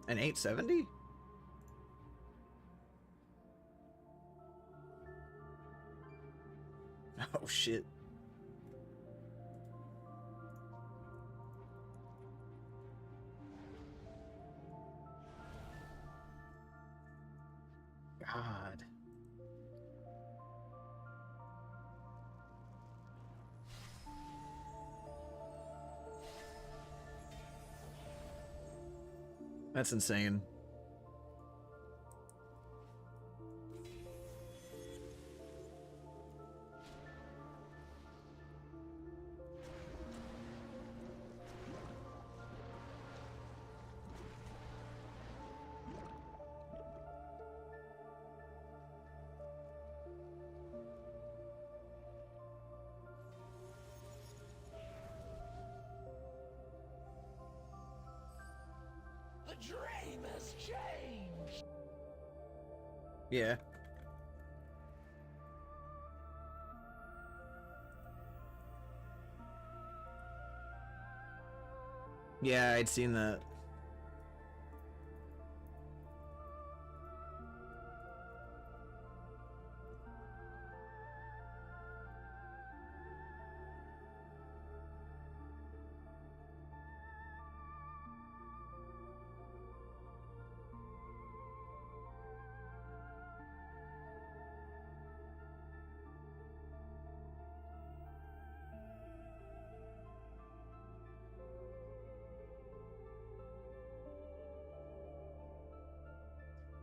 An 870? Oh shit. God. That's insane. The dream has changed! Yeah. Yeah, I'd seen that.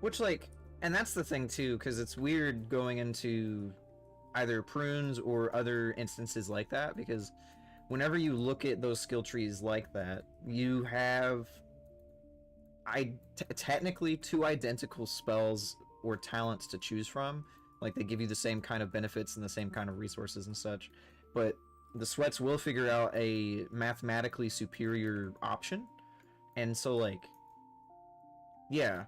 Which, like, and that's the thing too, because it's weird going into either prunes or other instances like that, because whenever you look at those skill trees like that, you have technically two identical spells or talents to choose from. Like, they give you the same kind of benefits and the same kind of resources and such, but the sweats will figure out a mathematically superior option, and so, like, yeah.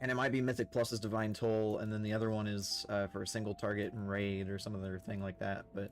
And it might be Mythic Plus's Divine Toll, and then the other one is for a single target and raid or some other thing like that. But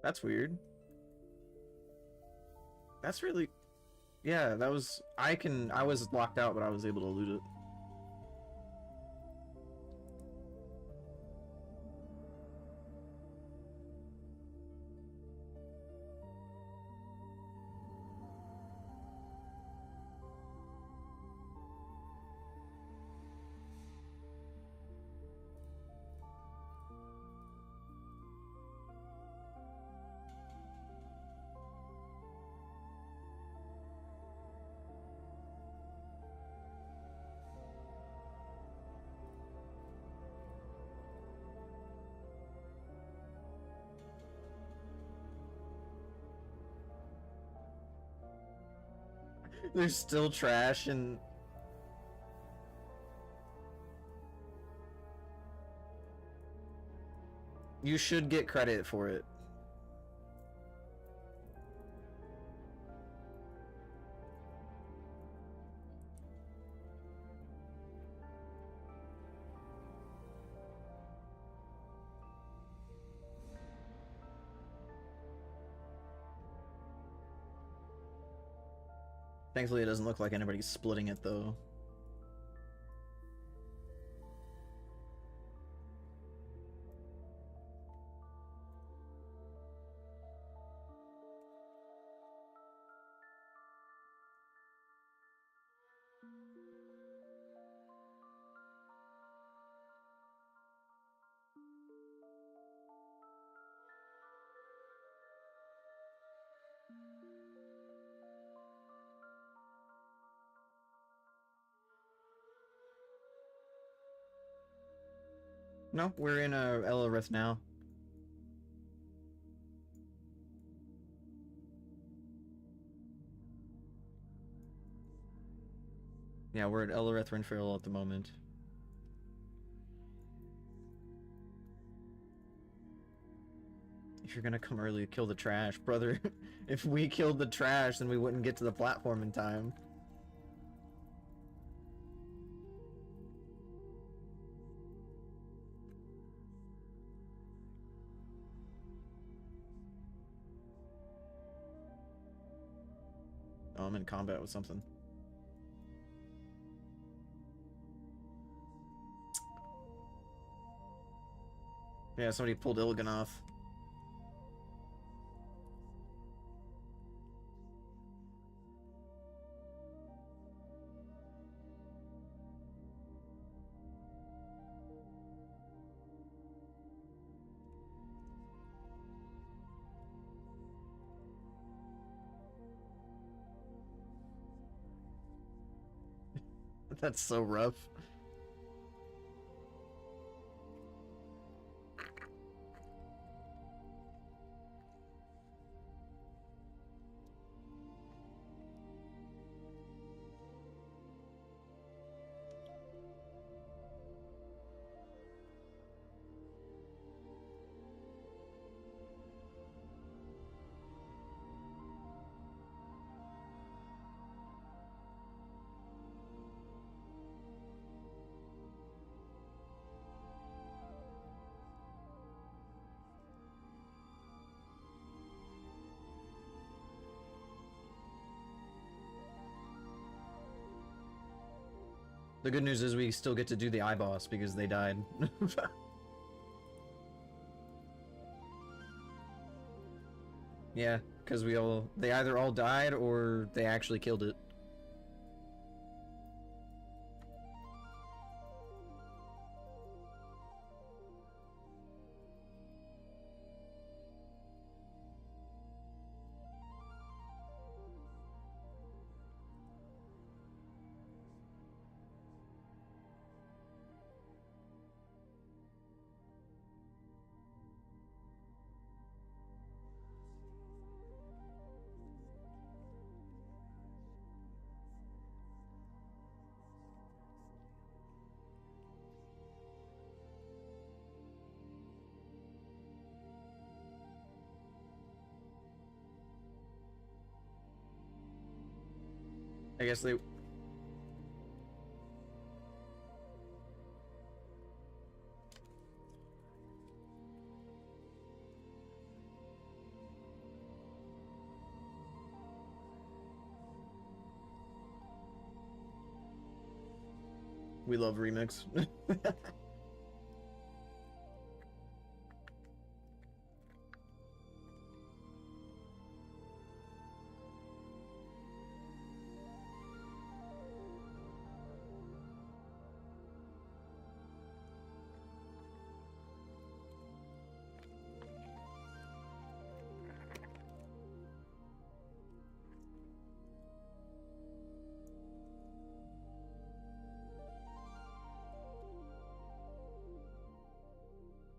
that's weird. That's really, yeah. That was I was locked out, but I was able to loot it. There's still trash, and you should get credit for it. Thankfully, it doesn't look like anybody's splitting it though. No, we're in Elorith now. Yeah, we're at Elorith Renfreil at the moment. If you're gonna come early, kill the trash, brother. If we killed the trash, then we wouldn't get to the platform in time. Oh, I'm in combat with something. Yeah, somebody pulled Illigan off. That's so rough. The good news is we still get to do the iBoss because they died. Yeah, because they either all died or they actually killed it. I guess they... We love Remix.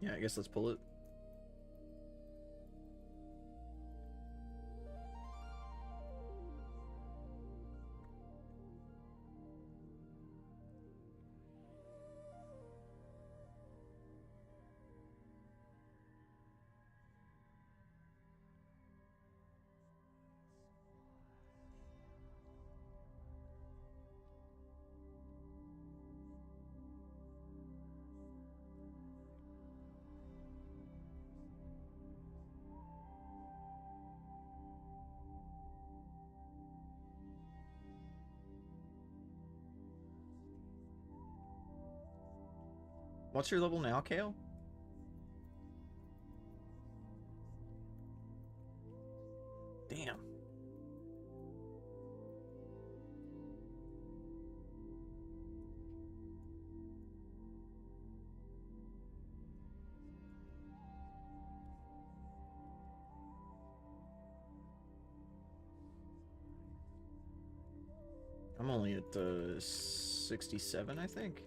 Yeah, I guess let's pull it. What's your level now, Kale? Damn. I'm only at 67, I think.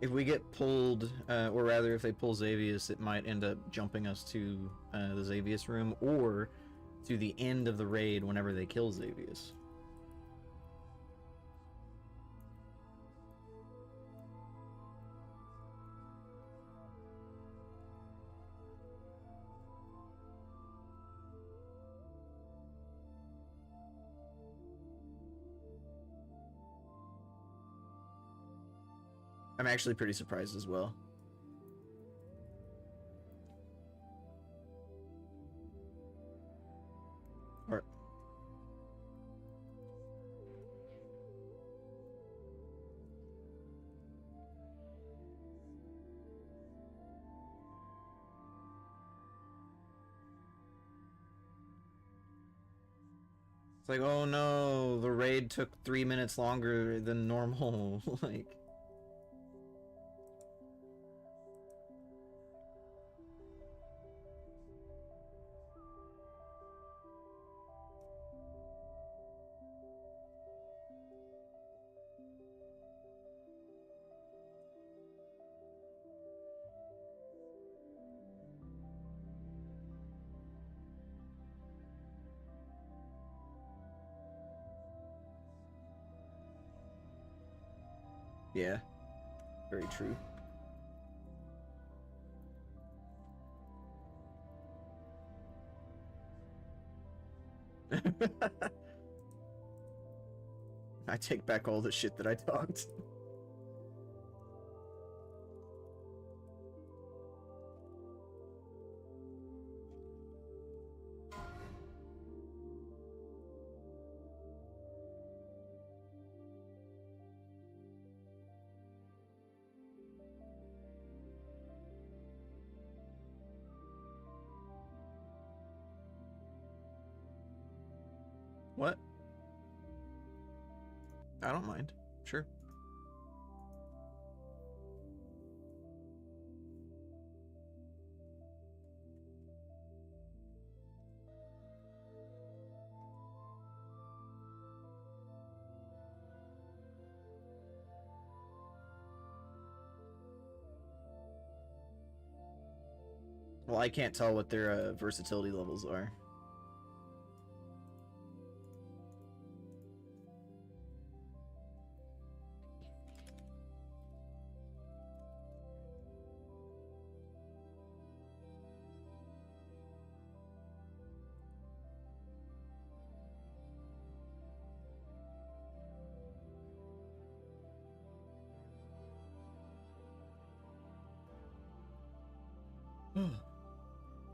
If we get pulled, or rather, if they pull Xavius, it might end up jumping us to the Xavius room, or to the end of the raid whenever they kill Xavius. I'm actually pretty surprised as well. Or it's like, oh no, the raid took 3 minutes longer than normal. Like, yeah, very true. I take back all the shit that I talked. What? I don't mind. Sure. Well, I can't tell what their versatility levels are.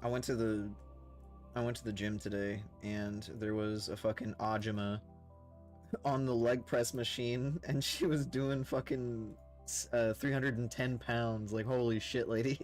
I went to the gym today, and there was a fucking Ajima on the leg press machine, and she was doing fucking 310 pounds. Like, holy shit, lady.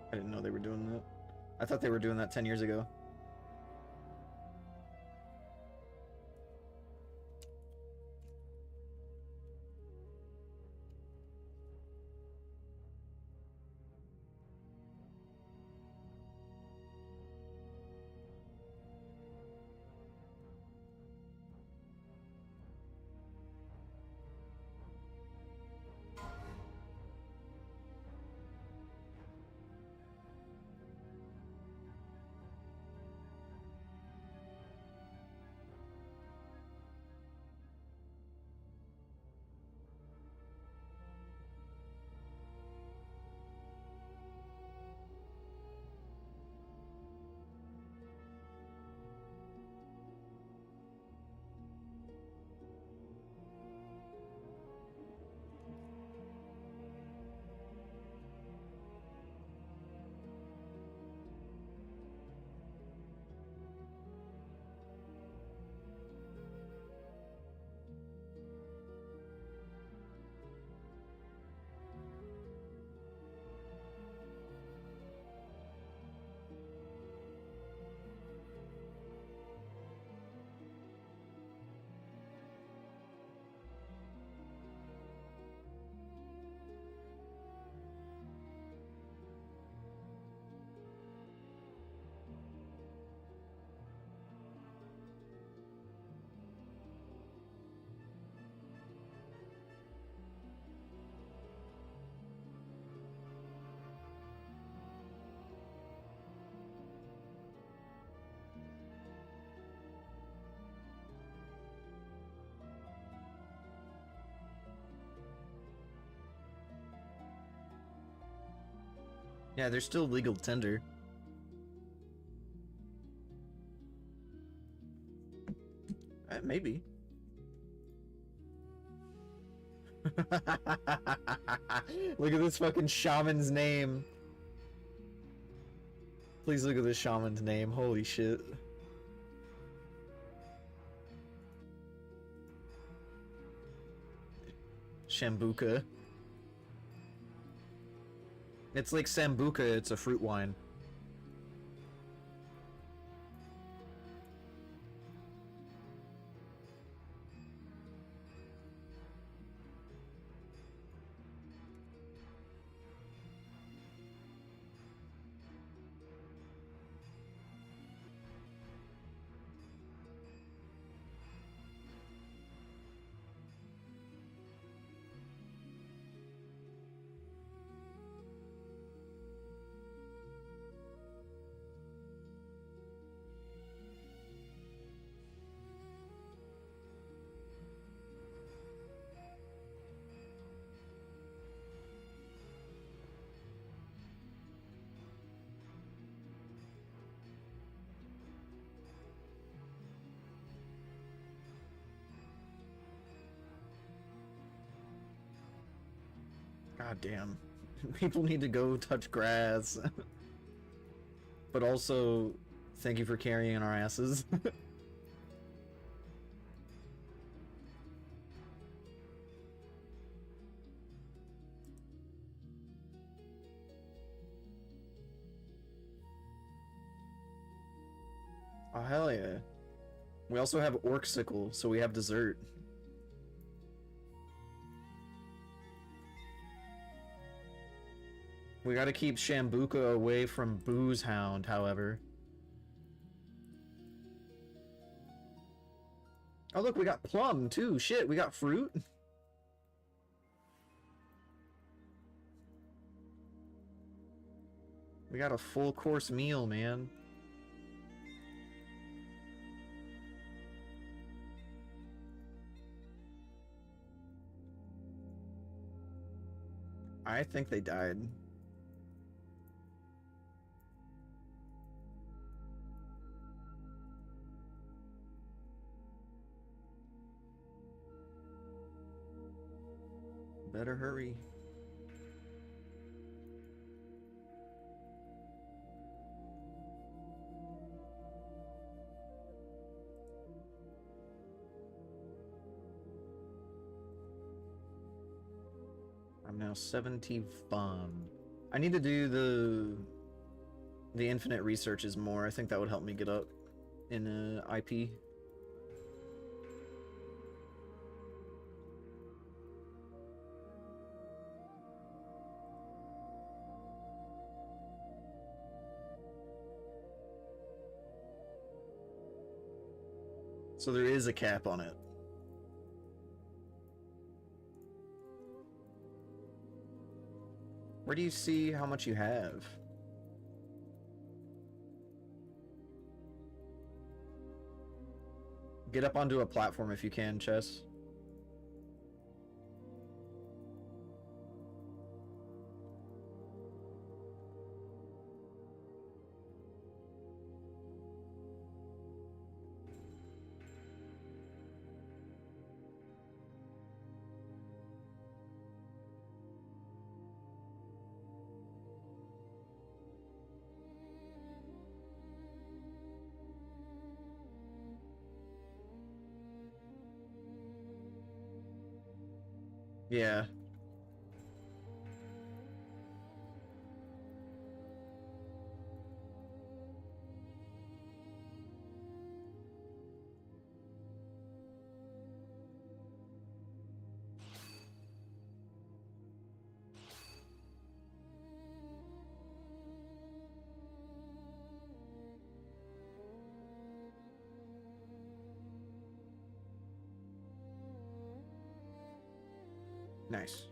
I didn't know they were doing that. I thought they were doing that 10 years ago. Yeah, there's still legal tender. Maybe. Look at this fucking shaman's name. Please look at this shaman's name. Holy shit. Shambuka. It's like Sambuca, it's a fruit wine. God damn. People need to go touch grass. But also, thank you for carrying our asses. Oh, hell yeah. We also have Orksicle, so we have dessert. We gotta keep Shambuka away from Booze Hound, however. Oh look, we got plum too. Shit, we got fruit. We got a full course meal, man. I think they died. Better hurry. I'm now 70 fun. I need to do the infinite researches more. I think that would help me get up in IP. So there is a cap on it. Where do you see how much you have? Get up onto a platform if you can, Chess. Yeah. Nice.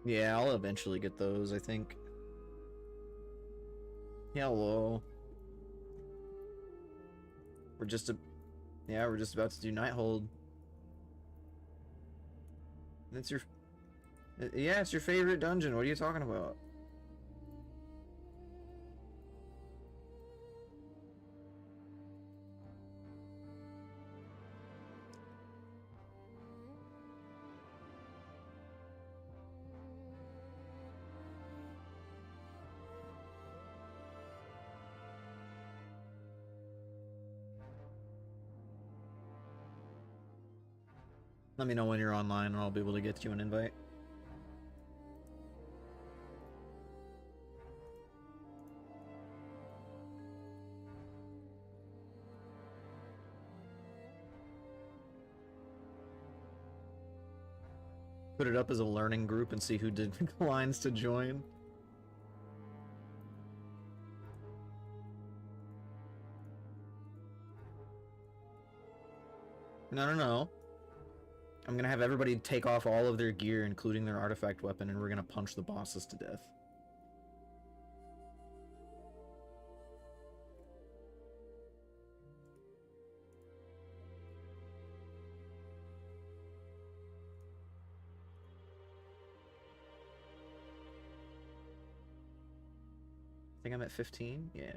Yeah, I'll eventually get those, I think. Hello. We're just about to do Nighthold. That's your... Yeah, it's your favorite dungeon. What are you talking about? Let me know when you're online and I'll be able to get you an invite. Put it up as a learning group and see who declines to join. No. I'm gonna have everybody take off all of their gear, including their artifact weapon, and we're gonna punch the bosses to death. I think I'm at 15? Yeah.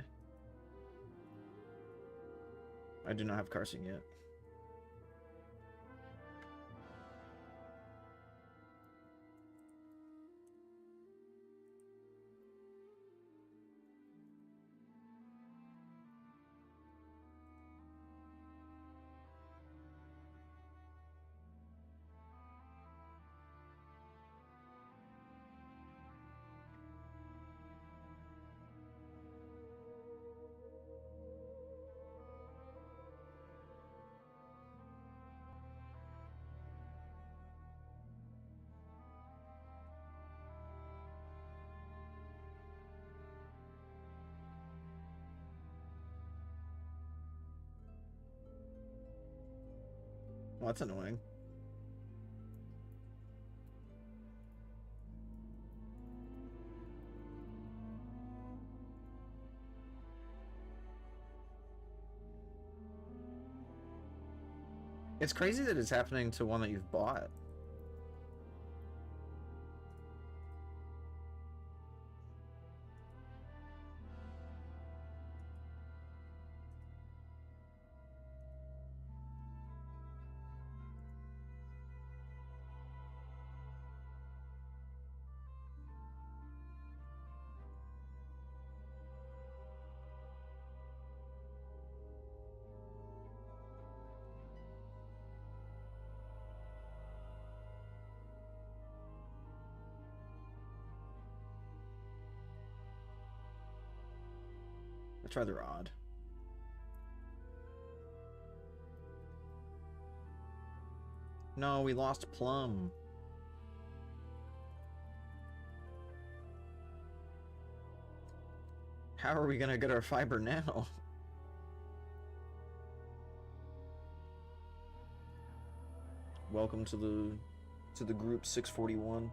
I do not have Carson yet. Well, that's annoying. It's crazy that it's happening to one that you've bought. That's rather odd. No, we lost Plum. How are we gonna get our fiber now? Welcome to the group 641.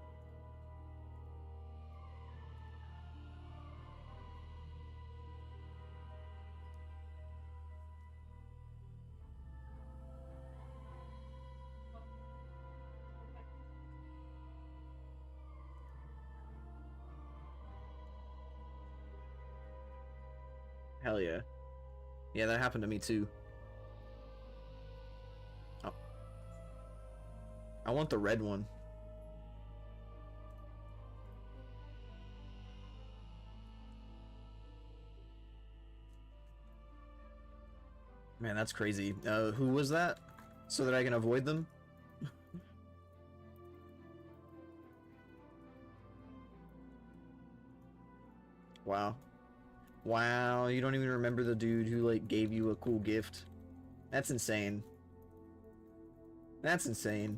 Hell yeah. Yeah, that happened to me too. Oh. I want the red one. Man, that's crazy. Who was that? So that I can avoid them? Wow. Wow, you don't even remember the dude who, like, gave you a cool gift. That's insane. That's insane.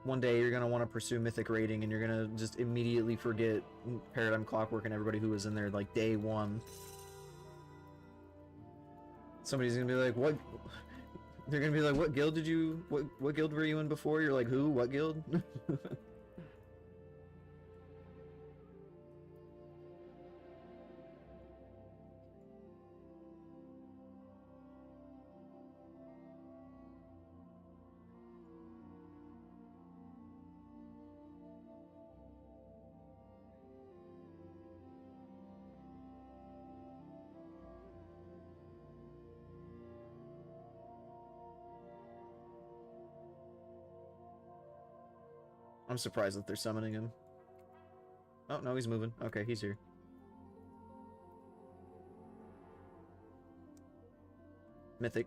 One day you're gonna want to pursue mythic rating and you're gonna just immediately forget Paradigm Clockwork and everybody who was in there, like, day one. Somebody's gonna be like, They're gonna be like, what guild did you, what guild were you in before? You're like, who? What guild? I'm surprised that they're summoning him. Oh, no, he's moving. Okay, he's here. Mythic.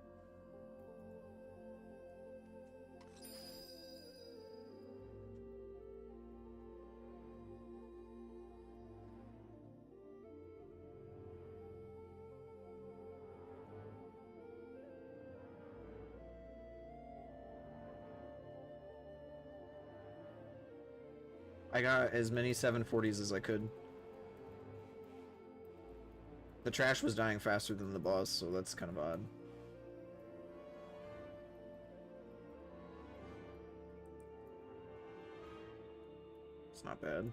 I got as many 740s as I could. The trash was dying faster than the boss, so that's kind of odd. It's not bad.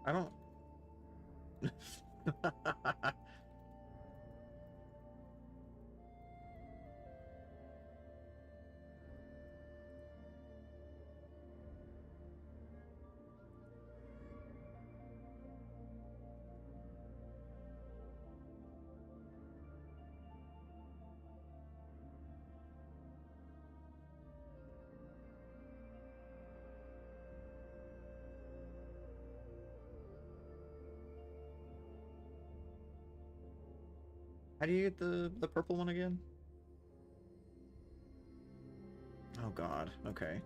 I don't... How do you get the purple one again? Oh god, okay.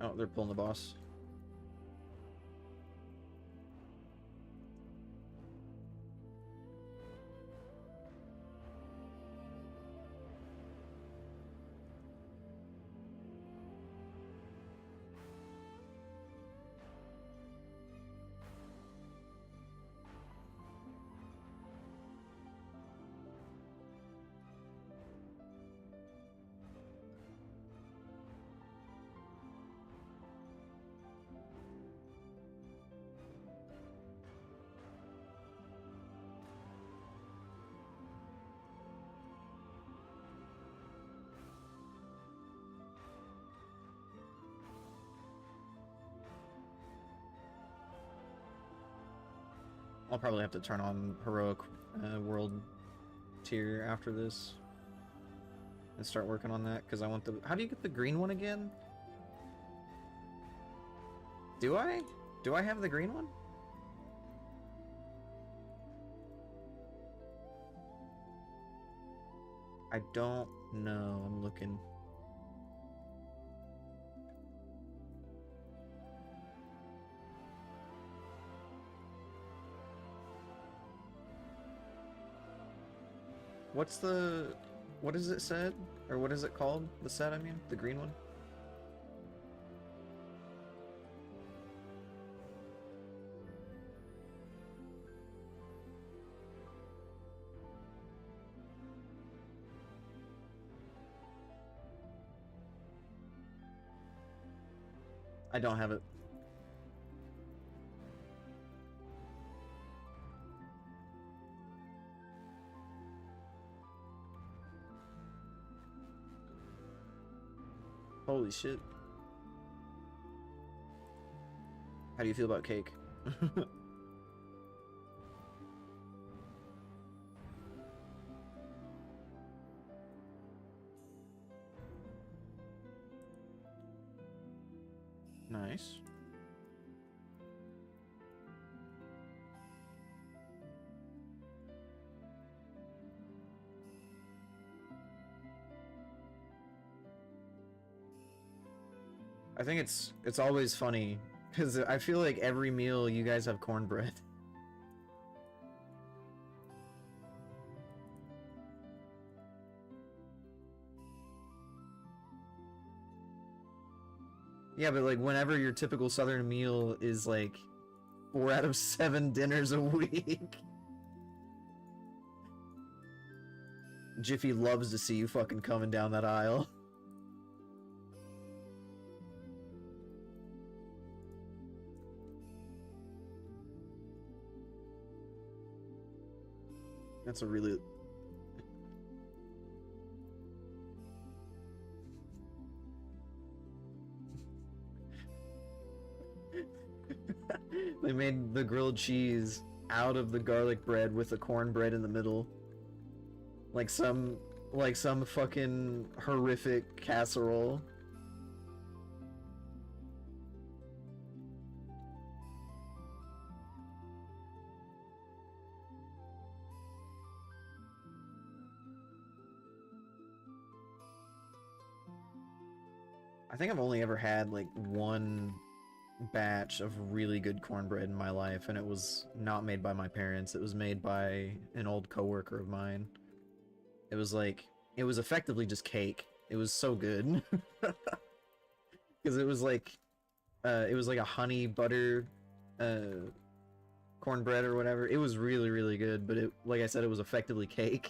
Oh, they're pulling the boss. I'll probably have to turn on heroic world tier after this and start working on that because I want the... How do you get the green one again? Do I? Do I have the green one? I don't know. I'm looking. What's the... What is it said? Or what is it called? The set, I mean? The green one? I don't have it. Holy shit. How do you feel about cake? Nice. I think it's always funny because I feel like every meal you guys have cornbread. Yeah, but like whenever your typical Southern meal is like 4 out of 7 dinners a week. Jiffy loves to see you fucking coming down that aisle. That's a really... They made the grilled cheese out of the garlic bread with the cornbread in the middle. Like some fucking horrific casserole. I think I've only ever had like one batch of really good cornbread in my life, and it was not made by my parents. It was made by an old coworker of mine. It was like, it was effectively just cake. It was so good. Because it was like a honey butter cornbread or whatever. It was really, really good, but it, like I said, it was effectively cake.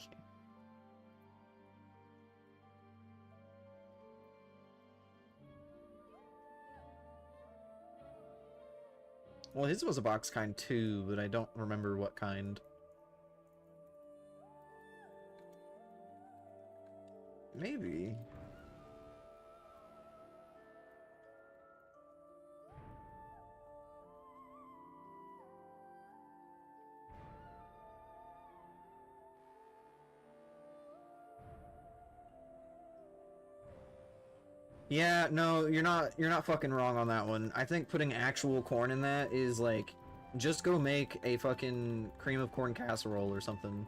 Well, his was a box kind too, but I don't remember what kind. Maybe. Yeah, no, you're not fucking wrong on that one. I think putting actual corn in that is like, just go make a fucking cream of corn casserole or something.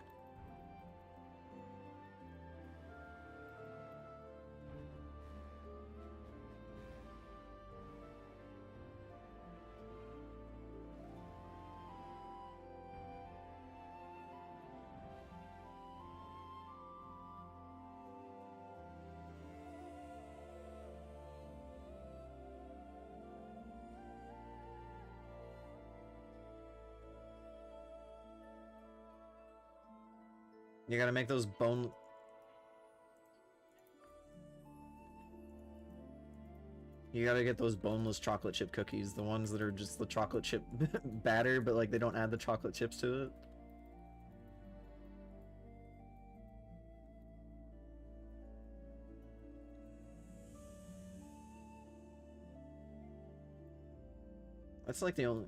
You gotta make those You gotta get those boneless chocolate chip cookies, the ones that are just the chocolate chip batter, but like they don't add the chocolate chips to it. That's like the only...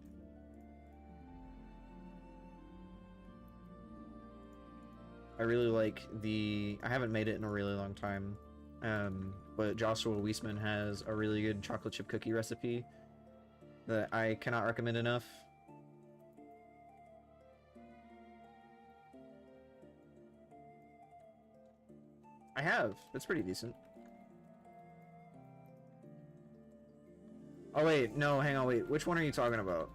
I really like the... I haven't made it in a really long time, but Joshua Weissman has a really good chocolate chip cookie recipe that I cannot recommend enough. I have. It's pretty decent. Oh wait, no, hang on, wait. Which one are you talking about?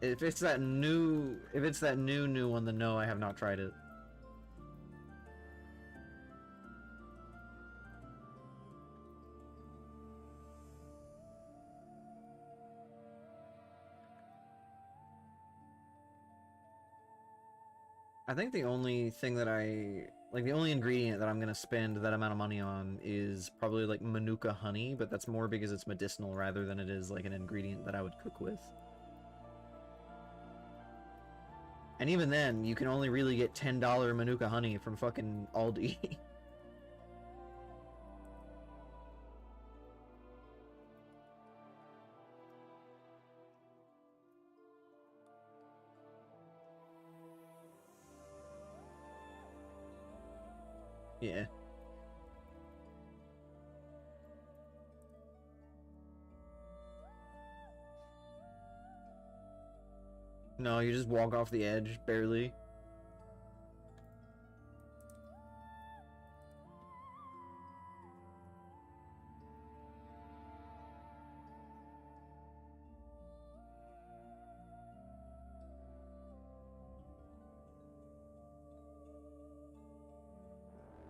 If it's that new one, then no, I have not tried it. I think the only thing that the only ingredient that I'm gonna spend that amount of money on is probably like Manuka honey, but that's more because it's medicinal rather than it is like an ingredient that I would cook with. And even then, you can only really get $10 Manuka honey from fucking Aldi. Yeah. No, you just walk off the edge, barely.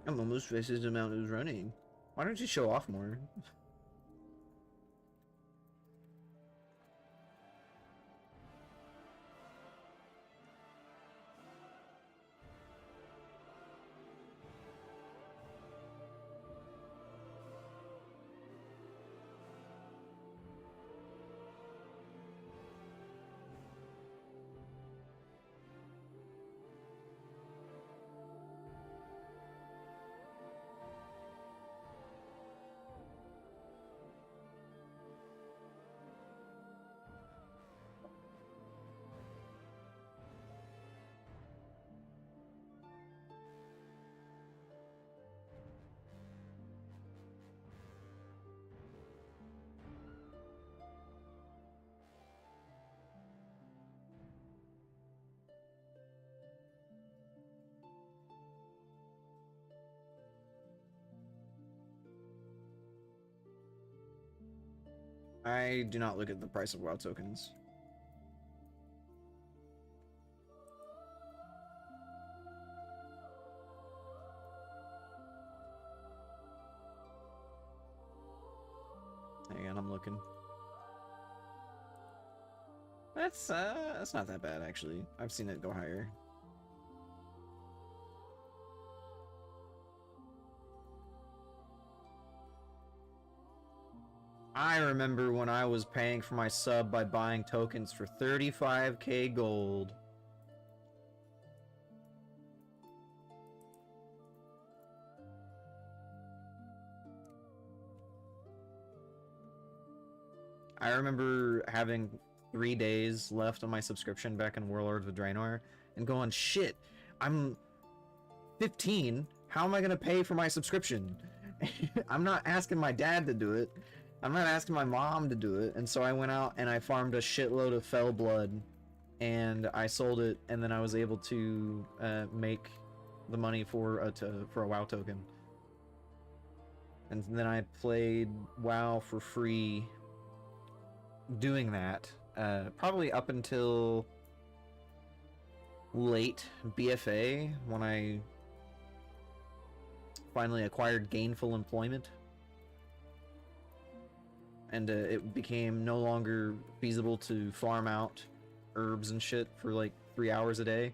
I'm almost twice the amount it was running. Why don't you show off more? I do not look at the price of WoW tokens. Hang on, I'm looking. That's not that bad actually. I've seen it go higher. I remember when I was paying for my sub by buying tokens for 35k gold. I remember having 3 days left on my subscription back in Warlords of Draenor and going, shit, I'm 15. How am I gonna pay for my subscription? I'm not asking my dad to do it. I'm not asking my mom to do it. And so I went out and I farmed a shitload of fell blood and I sold it, and then I was able to make the money for a WoW token. And then I played WoW for free doing that, probably up until late BFA, when I finally acquired gainful employment. And it became no longer feasible to farm out herbs and shit for like 3 hours a day.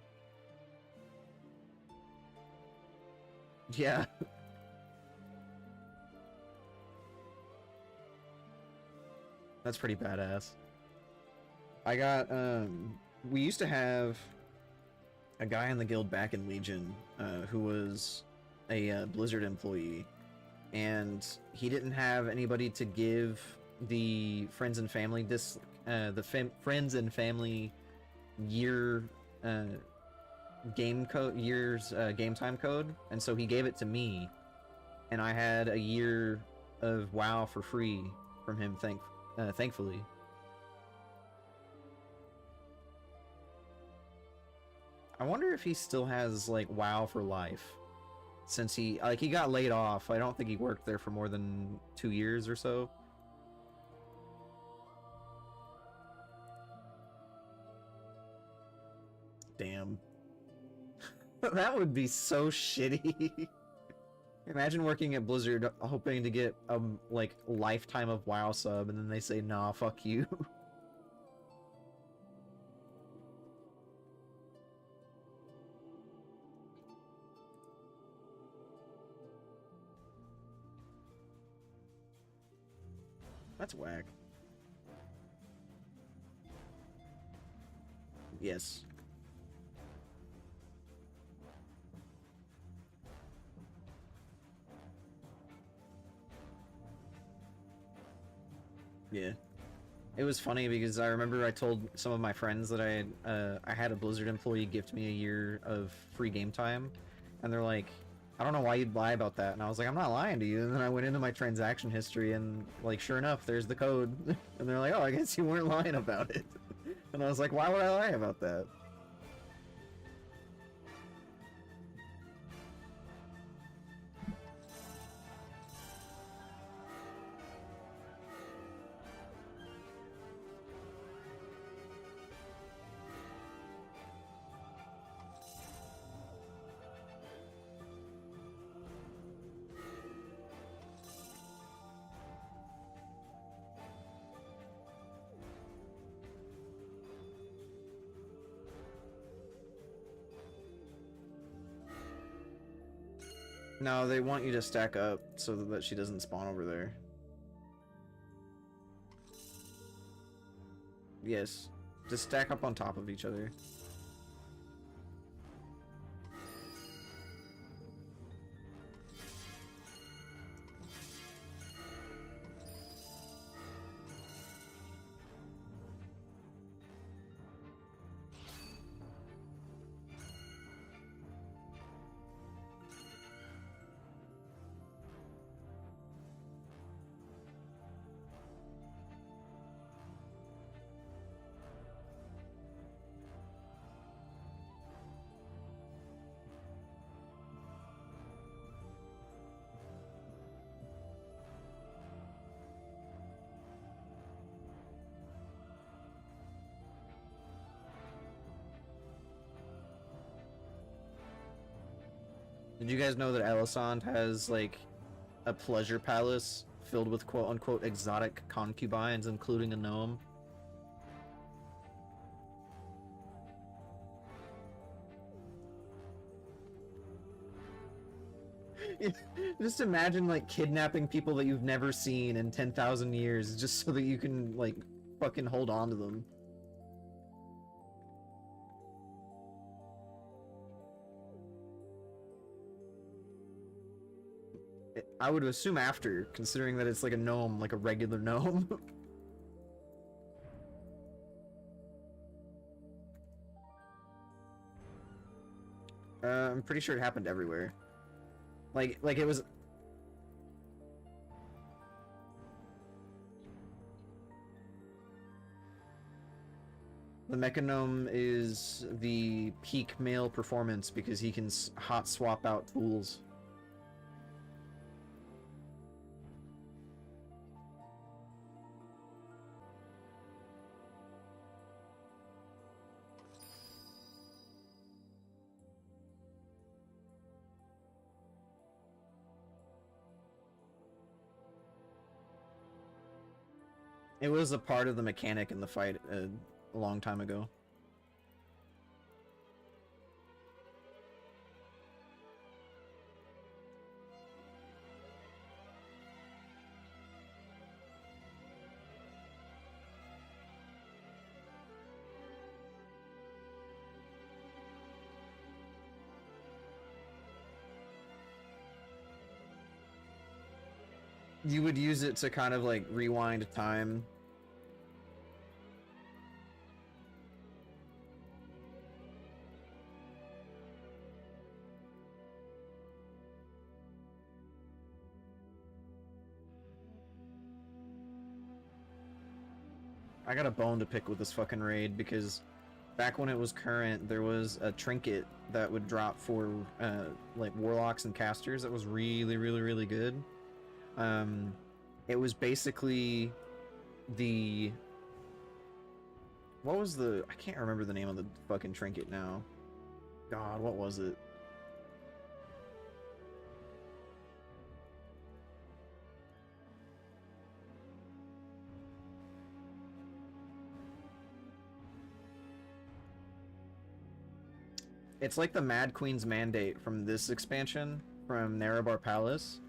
Yeah. That's pretty badass. I got, we used to have a guy in the guild back in Legion, who was a Blizzard employee, and he didn't have anybody to give the friends and family friends and family year game time code, and so he gave it to me, and I had a year of WoW for free from him, thankfully. I wonder if he still has like WoW for life, since he got laid off. I don't think he worked there for more than 2 years or so. Damn. That would be so shitty. Imagine working at Blizzard hoping to get a like lifetime of WoW sub, and then they say, nah, fuck you. That's whack. Yes. Yeah. It was funny because I remember I told some of my friends that I had a Blizzard employee gift me a year of free game time, and they're like, I don't know why you'd lie about that. And I was like, I'm not lying to you. And then I went into my transaction history, and like, sure enough, there's the code. And they're like, oh, I guess you weren't lying about it. And I was like, why would I lie about that? No, they want you to stack up so that she doesn't spawn over there. Yes. Just stack up on top of each other. Did you guys know that Alisand has, like, a pleasure palace filled with quote-unquote exotic concubines, including a gnome? Just imagine, like, kidnapping people that you've never seen in 10,000 years just so that you can, like, fucking hold on to them. I would assume after, considering that it's like a gnome, like a regular gnome. I'm pretty sure it happened everywhere. Like it was... The Mechanome is the peak male performance because he can hot swap out tools. It was a part of the mechanic in the fight a long time ago. You would use it to kind of like rewind time. I got a bone to pick with this fucking raid because back when it was current, there was a trinket that would drop for like warlocks and casters that was really, really, really good. It was basically the... What was the... I can't remember the name of the fucking trinket now. God, what was it? It's like the Mad Queen's Mandate from this expansion, from Nerebar Palace.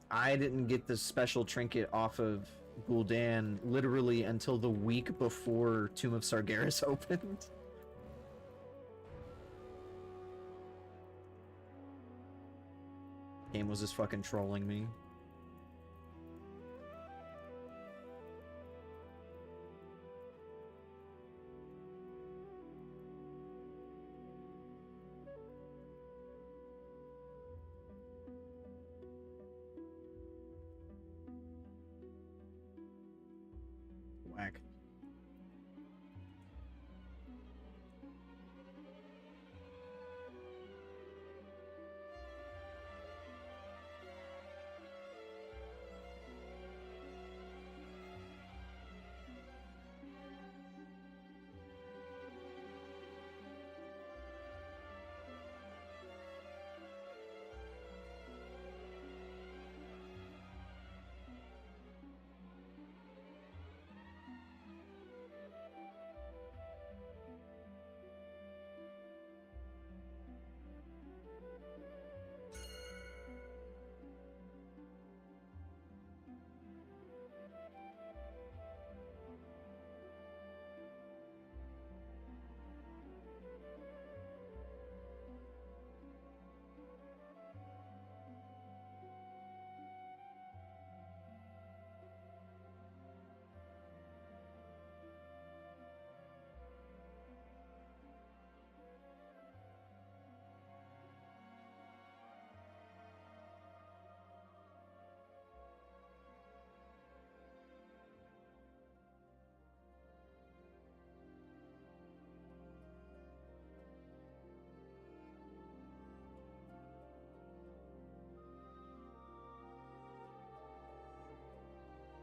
I didn't get the special trinket off of Gul'dan literally until the week before Tomb of Sargeras opened. Game was just fucking trolling me. Whack.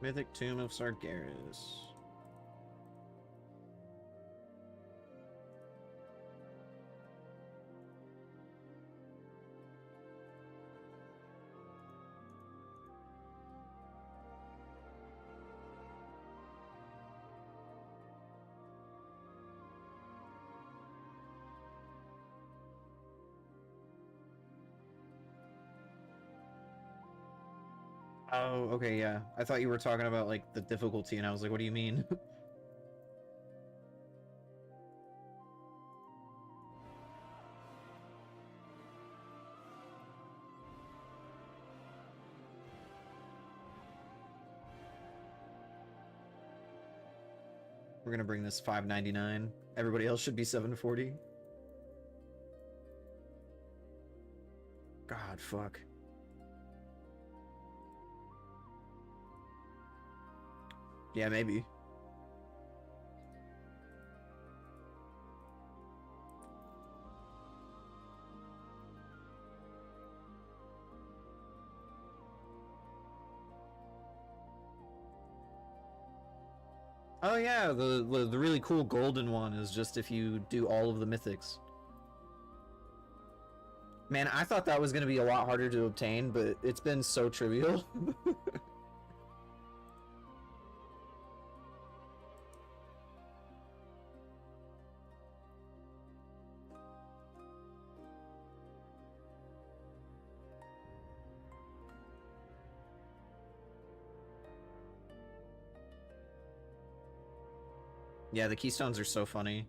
Mythic Tomb of Sargeras. Oh, okay, yeah. I thought you were talking about, like, the difficulty, and I was like, what do you mean? We're gonna bring this $5.99. Everybody else should be $7.40. God, fuck. Yeah, maybe. Oh yeah, the really cool golden one is just if you do all of the mythics. Man, I thought that was gonna be a lot harder to obtain, but it's been so trivial. Yeah, the keystones are so funny.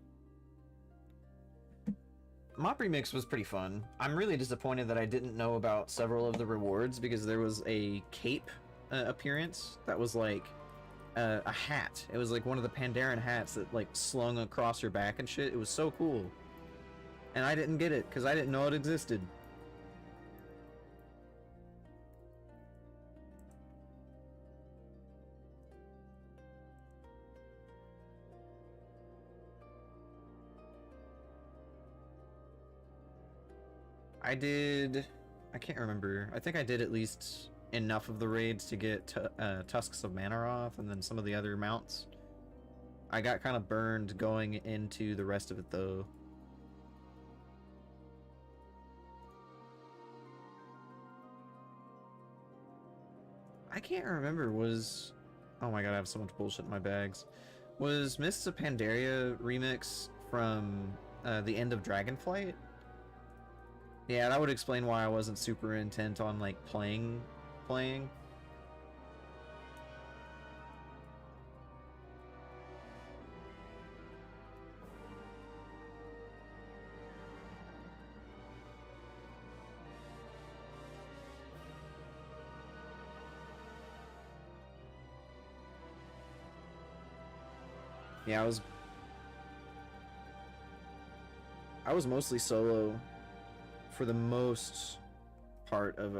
Mop Remix was pretty fun. I'm really disappointed that I didn't know about several of the rewards because there was a cape appearance that was like a hat. It was like one of the Pandaren hats that like slung across your back and shit. It was so cool. And I didn't get it because I didn't know it existed. I can't remember. I think I did at least enough of the raids to get Tusks of Manaroth and then some of the other mounts. I got kind of burned going into the rest of it though. I can't remember, oh my god, I have so much bullshit in my bags. Was Mists of Pandaria remix from the end of Dragonflight? Yeah, that would explain why I wasn't super intent on, like, playing. Yeah, I was mostly solo for the most part of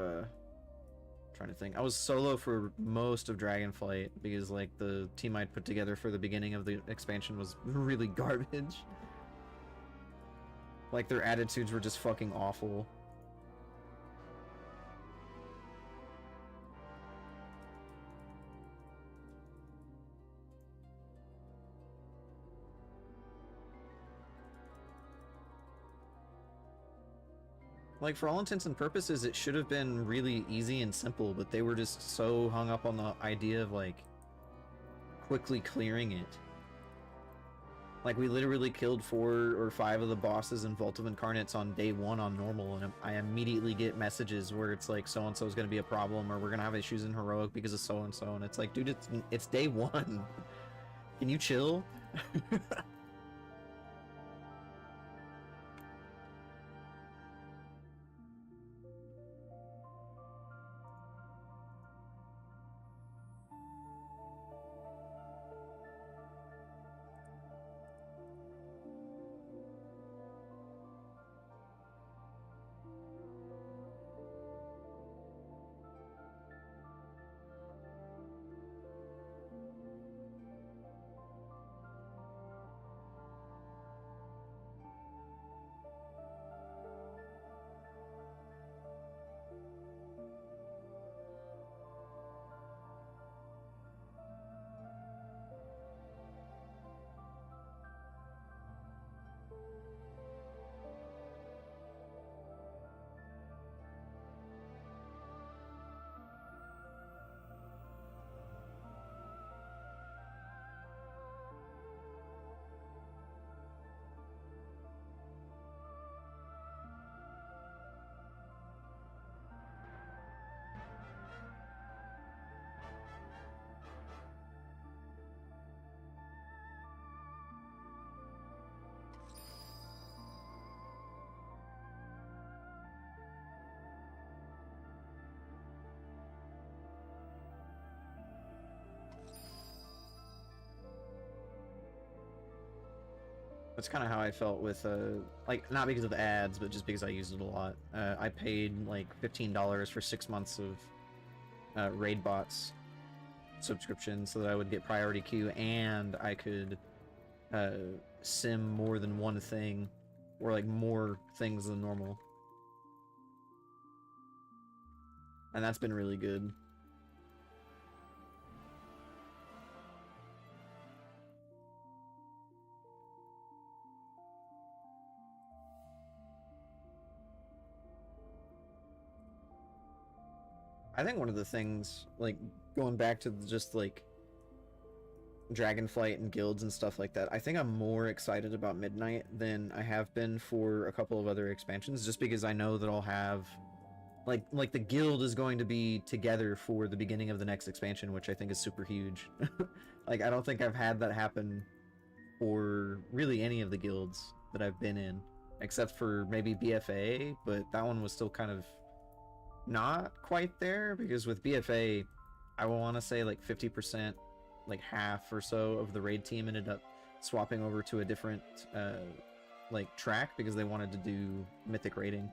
trying to think. I was solo for most of Dragonflight because like the team I'd put together for the beginning of the expansion was really garbage. Like their attitudes were just fucking awful. Like, for all intents and purposes, it should have been really easy and simple, but they were just so hung up on the idea of, like, quickly clearing it. Like, we literally killed 4 or 5 of the bosses in Vault of Incarnates on day 1 on normal, and I immediately get messages where it's like, so-and-so is going to be a problem, or we're going to have issues in Heroic because of so-and-so, and it's like, dude, it's day 1. Can you chill? That's kind of how I felt with like not because of the ads, but just because I used it a lot. I paid like $15 for 6 months of raid bots subscription so that I would get priority queue and I could uh, sim more than one thing, or like more things than normal, and that's been really good. I think one of the things, like, going back to just like Dragonflight and guilds and stuff like that, I think I'm more excited about Midnight than I have been for a couple of other expansions, just because I know that I'll have like the guild is going to be together for the beginning of the next expansion, which I think is super huge. Like, I don't think I've had that happen for really any of the guilds that I've been in, except for maybe BFA, but that one was still kind of not quite there, because with BFA, I want to say like 50%, like half or so of the raid team ended up swapping over to a different like track because they wanted to do mythic raiding.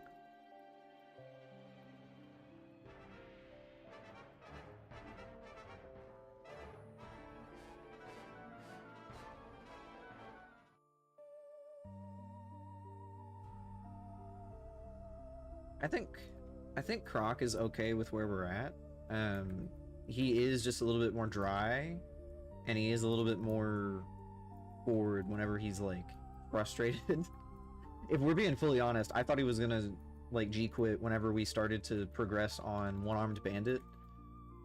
I think I think Croc is okay with where we're at. He is just a little bit more dry, and he is a little bit more bored whenever he's like frustrated. If we're being fully honest, I thought he was gonna like G quit whenever we started to progress on One-Armed Bandit.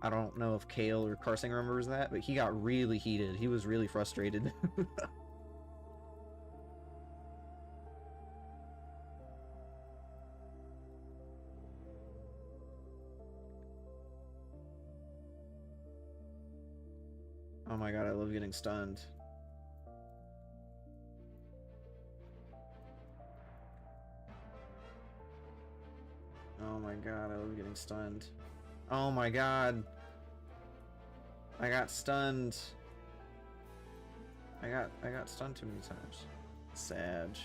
I don't know if Kale or Carsing remembers that, but he got really heated. He was really frustrated. Oh my god, I love getting stunned. Oh my god, I love getting stunned. Oh my god. I got stunned. I got stunned too many times. Sag.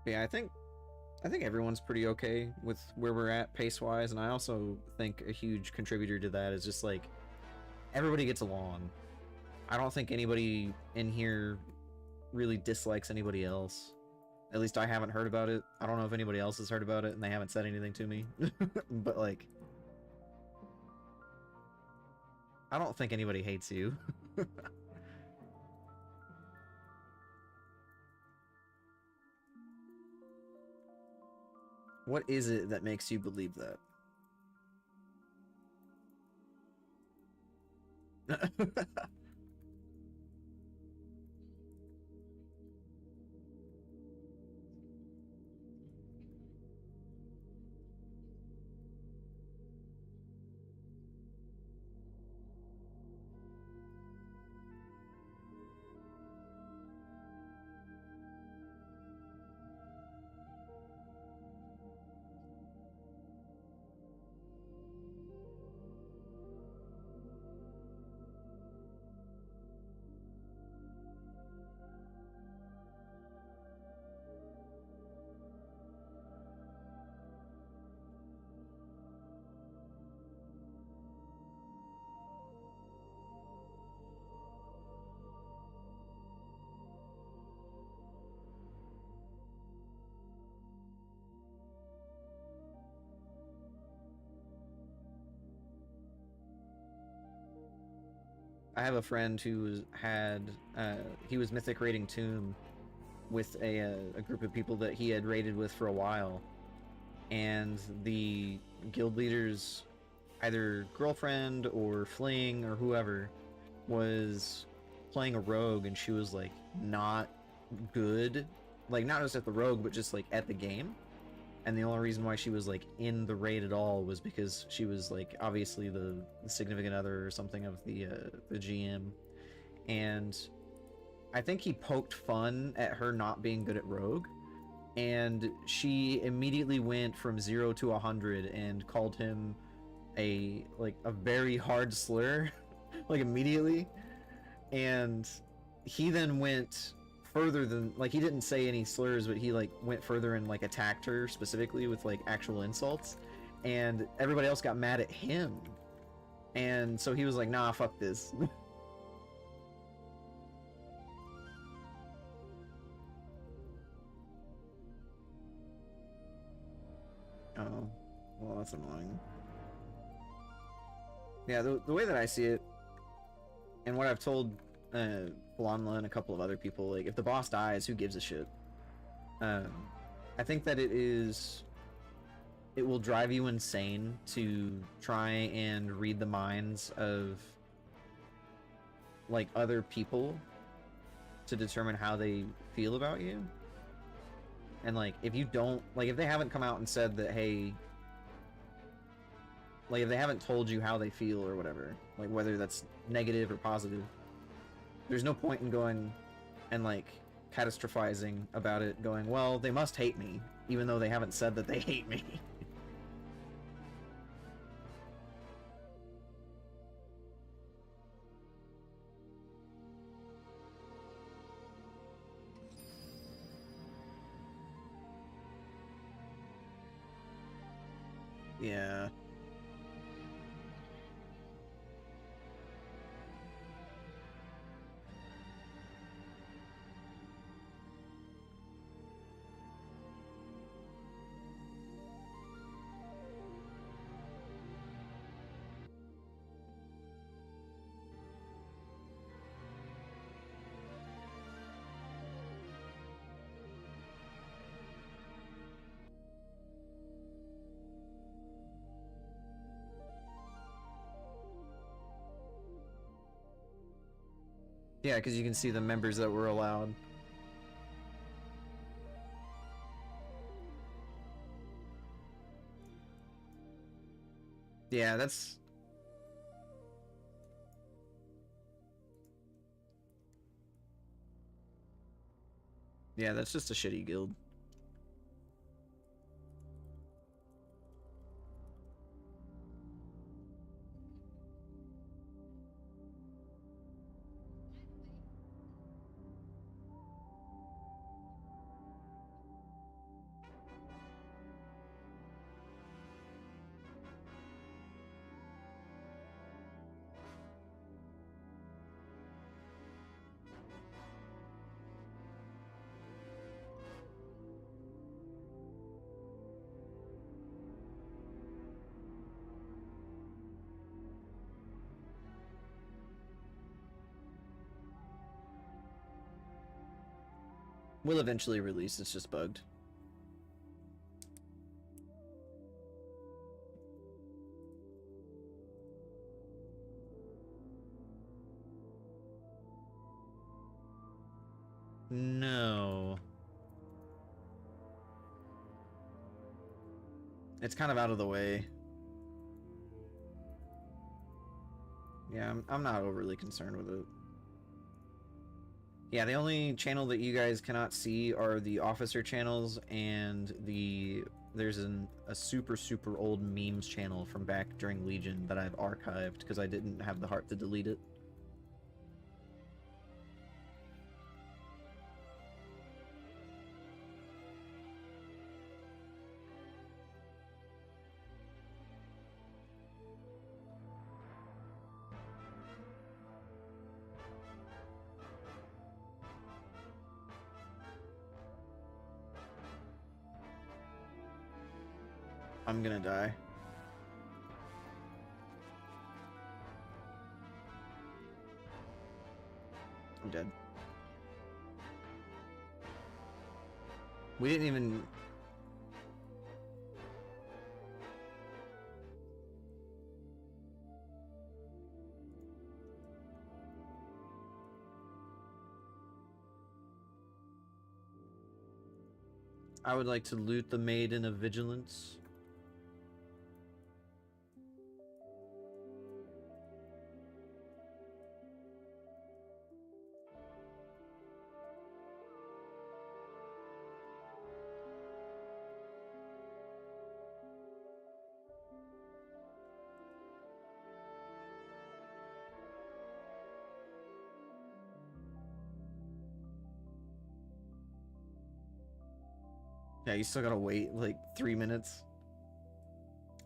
Yeah, I think everyone's pretty okay with where we're at pace-wise, and I also think a huge contributor to that is just like everybody gets along. I don't think anybody in here really dislikes anybody else. At least I haven't heard about it. I don't know if anybody else has heard about it and they haven't said anything to me. But like, I don't think anybody hates you. What is it that makes you believe that? I have a friend who had he was mythic raiding Tomb with a group of people that he had raided with for a while, and the guild leader's either girlfriend or fling or whoever was playing a rogue, and she was like not good, like not just at the rogue but just like at the game. And the only reason why she was like in the raid at all was because she was like obviously the significant other or something of the GM. And I think he poked fun at her not being good at rogue, and she immediately went from 0 to 100 and called him a very hard slur, like immediately. And he then went further than, like, he didn't say any slurs, but he like went further and like attacked her specifically with like actual insults, and everybody else got mad at him, and so he was like, nah, fuck this. Oh, well, that's annoying. Yeah, the way that I see it, and what I've told Blonla and a couple of other people, like, if the boss dies, who gives a shit? I think that it will drive you insane to try and read the minds of like other people to determine how they feel about you. And like, if you don't, like, if they haven't come out and said that, hey, like, if they haven't told you how they feel or whatever, like whether that's negative or positive, there's no point in going and like catastrophizing about it, going, well, they must hate me, even though they haven't said that they hate me. Yeah. Yeah, because you can see the members that were allowed. Yeah, that's... Yeah, that's just a shitty guild. Will eventually release, it's just bugged. No. It's kind of out of the way. Yeah, I'm not overly concerned with it. Yeah, the only channel that you guys cannot see are the officer channels, and there's a super old memes channel from back during Legion that I've archived because I didn't have the heart to delete it. I'm gonna die. I'm dead. We didn't even... I would like to loot the Maiden of Vigilance. Yeah, you still gotta wait like 3 minutes.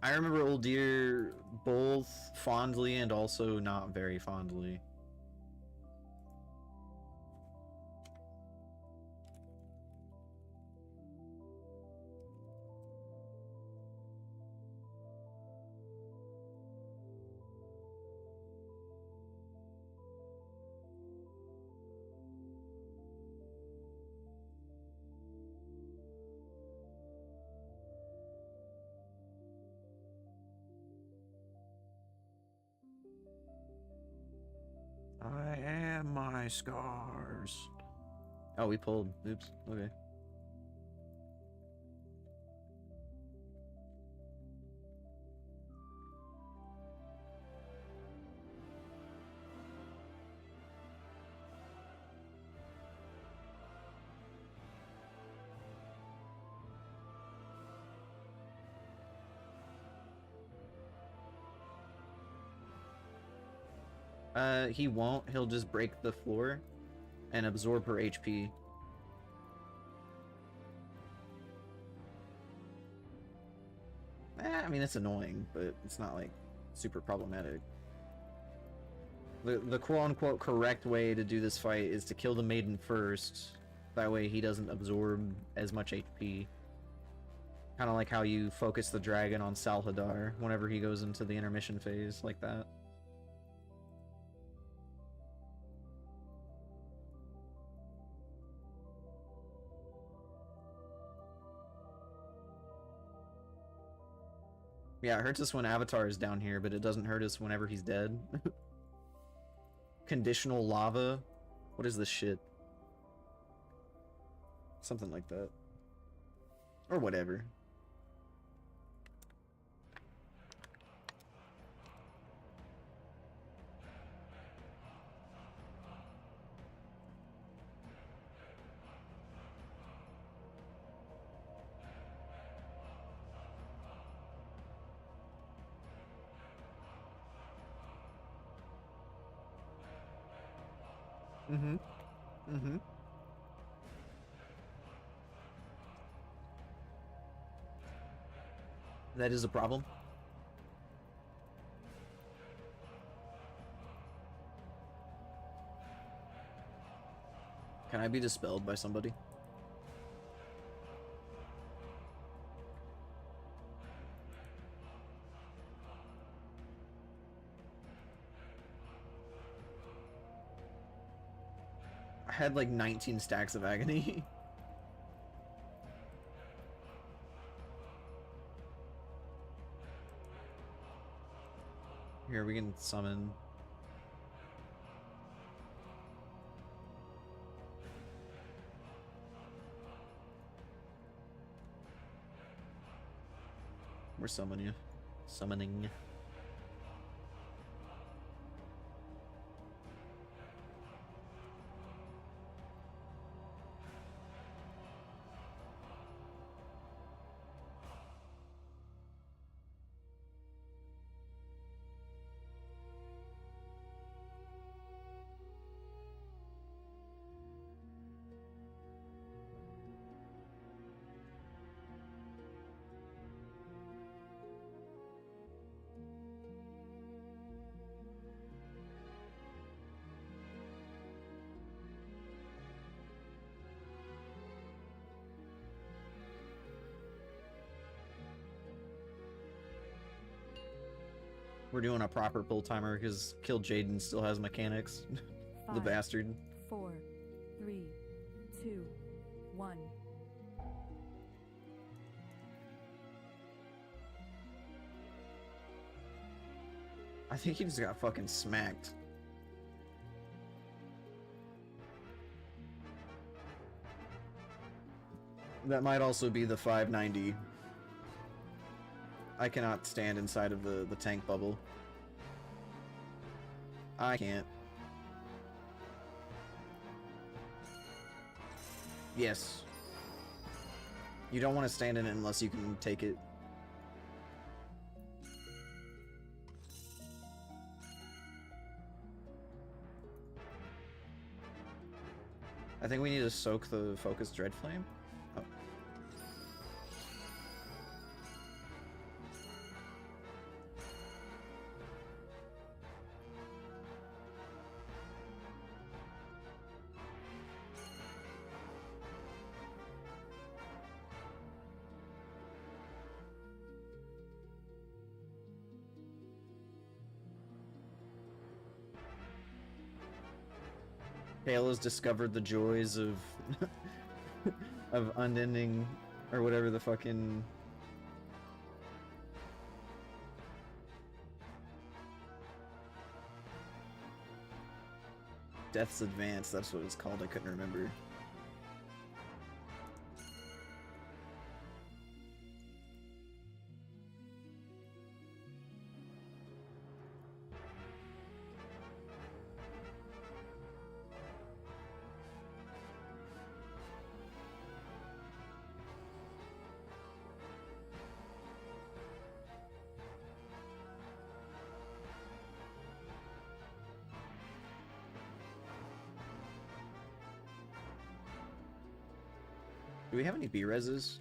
I remember Uldir both fondly and also not very fondly. I am my scars. Oh, we pulled. Oops. Okay. He won't. He'll just break the floor and absorb her HP. I mean, it's annoying, but it's not, like, super problematic. The quote-unquote correct way to do this fight is to kill the maiden first. That way he doesn't absorb as much HP. Kind of like how you focus the dragon on Salhadar whenever he goes into the intermission phase, like that. Yeah, it hurts us when Avatar is down here, but it doesn't hurt us whenever he's dead. Conditional lava? What is this shit? Something like that. Or whatever. Mm-hmm. Mm-hmm. That is a problem. Can I be dispelled by somebody? I had like 19 stacks of agony. Here, we can summon. We're summoning you. Summoning. We're doing a proper pull timer because Kill Jaden still has mechanics. The bastard. 4, 3, 2, 1. I think he just got fucking smacked. That might also be the 590. I cannot stand inside of the tank bubble. I can't. Yes. You don't want to stand in it unless you can take it. I think we need to soak the focus Dread Flame. Oh. Hale has discovered the joys of of unending or whatever the fucking Death's Advance, that's what it's called, I couldn't remember. Do we have any B-reses?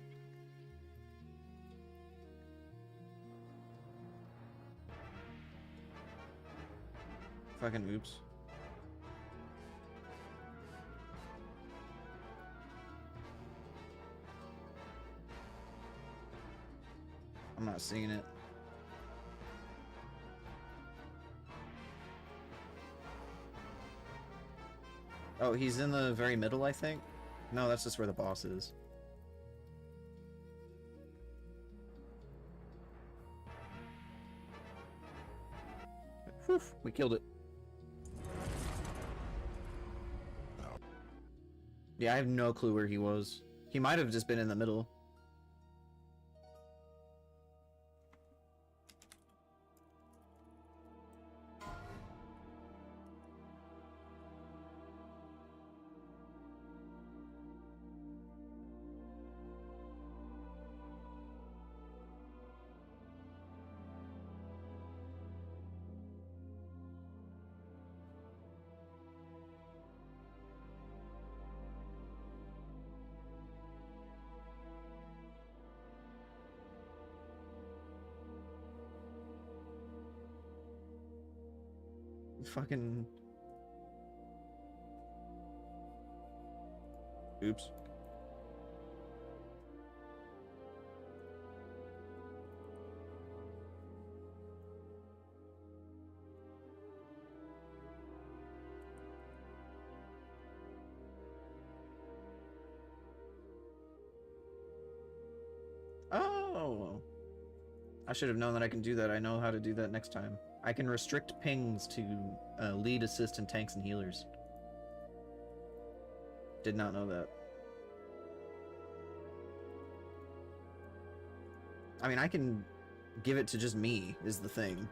Fucking oops. I'm not seeing it. Oh, he's in the very middle, I think? No, that's just where the boss is. Whew, we killed it. Yeah, I have no clue where he was. He might have just been in the middle. Fucking... Oops. Oh! I should have known that I can do that. I know how to do that next time. I can restrict pings to lead, assist, and tanks and healers. Did not know that. I mean, I can give it to just me, is the thing.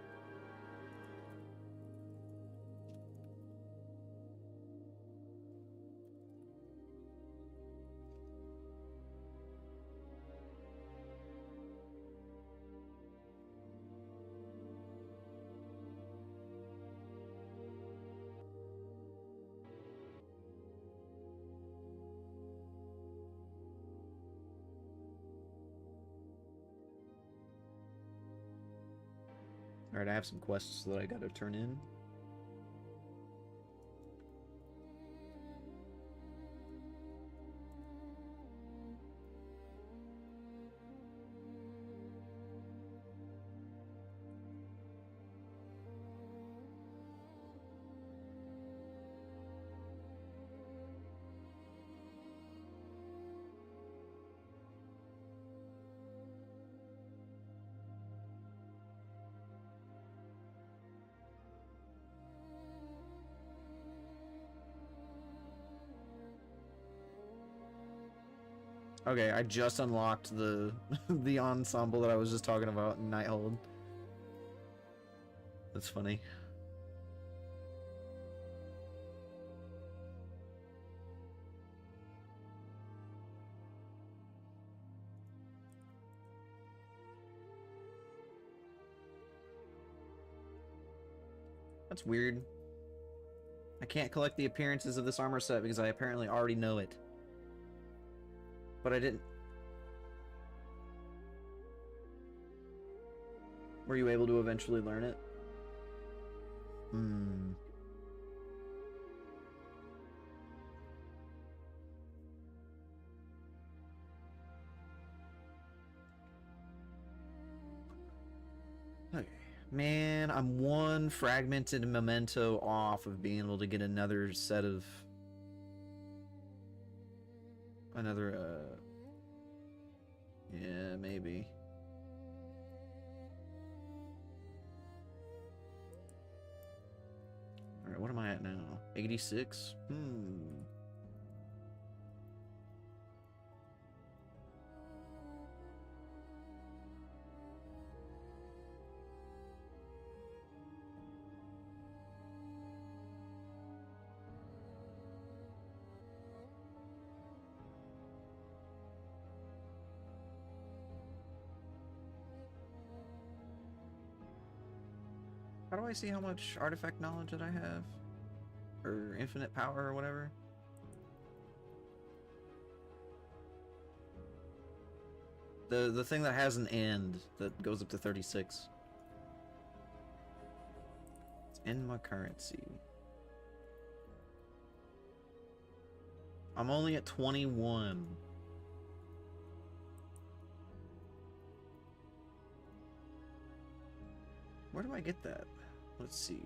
Alright, I have some quests that I gotta turn in. Okay, I just unlocked the the ensemble that I was just talking about in Nighthold. That's funny. That's weird. I can't collect the appearances of this armor set because I apparently already know it. But I didn't. Were you able to eventually learn it? Hmm. Okay. Man, I'm one fragmented memento off of being able to get another set of Another, yeah, maybe. Alright, what am I at now? 86? How do I see how much artifact knowledge that I have? Or infinite power or whatever? The thing that has an end that goes up to 36. It's in my currency. I'm only at 21. Where do I get that? Let's see.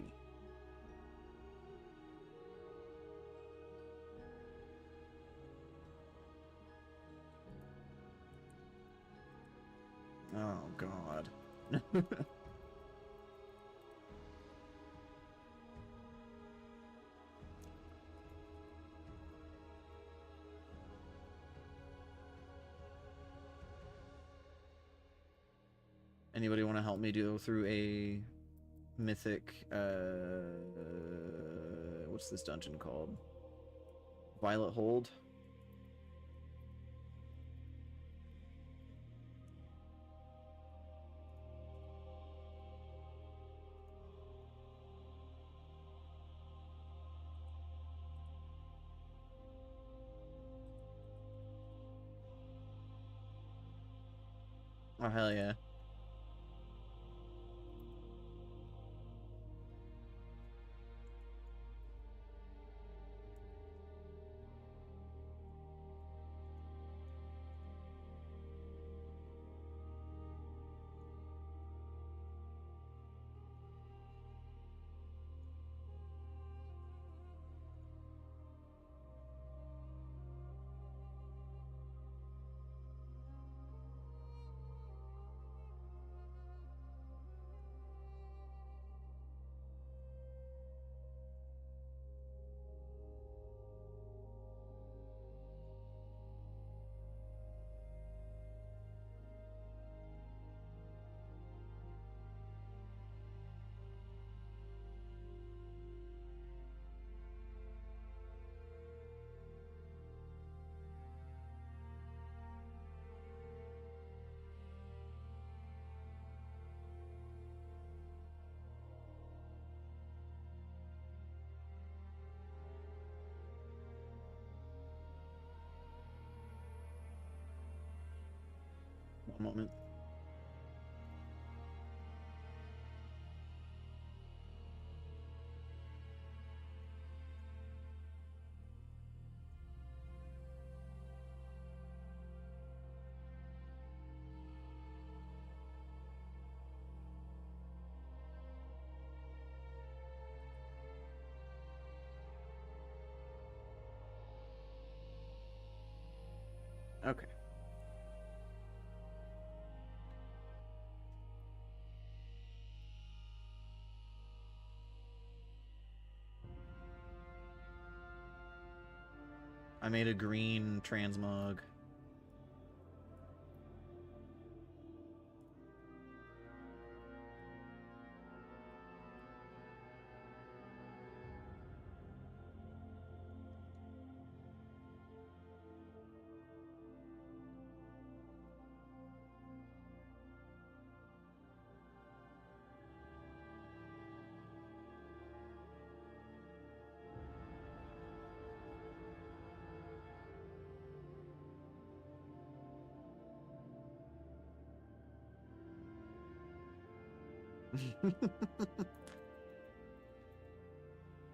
Oh, God. Anybody want to help me go through a mythic, what's this dungeon called? Violet Hold? Oh, hell yeah. One moment. Okay. I made a green transmog.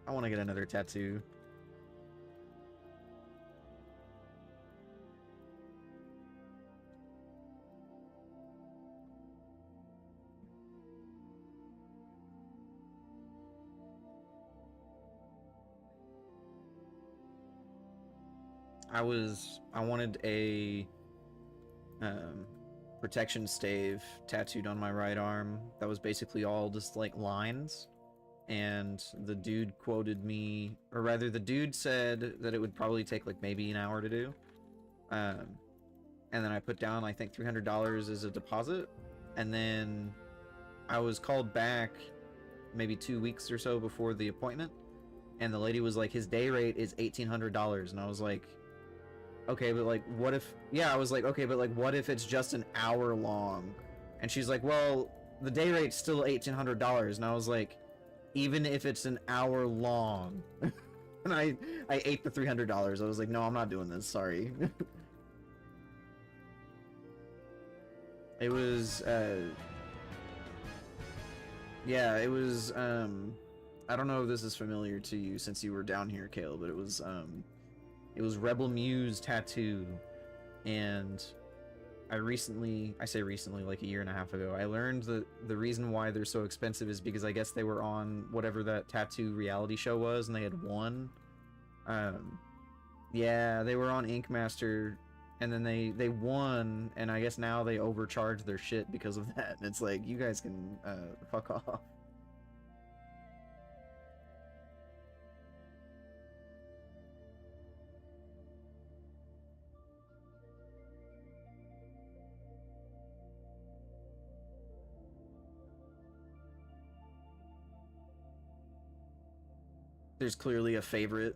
I want to get another tattoo. I wanted a um, protection stave tattooed on my right arm that was basically all just like lines. And the dude quoted me, or rather, the dude said that it would probably take like maybe an hour to do. Um, and then I put down, I think, $300 as a deposit. And then I was called back maybe 2 weeks or so before the appointment. And the lady was like, his day rate is $1,800. And I was like, okay, but like, what if, yeah, I was like, okay, but like, what if it's just an hour long? And she's like, well, the day rate's still $1,800. And I was like, even if it's an hour long. And I ate the $300. I was like, no, I'm not doing this, sorry. It was, yeah, it was, I don't know if this is familiar to you since you were down here, Kale, but it was Rebel Muse Tattoo, and I say recently, like a year and a half ago, I learned that the reason why they're so expensive is because I guess they were on whatever that tattoo reality show was, and they had won. Yeah, they were on Ink Master, and then they won, and I guess now they overcharge their shit because of that. And it's like, you guys can fuck off. There's clearly a favorite.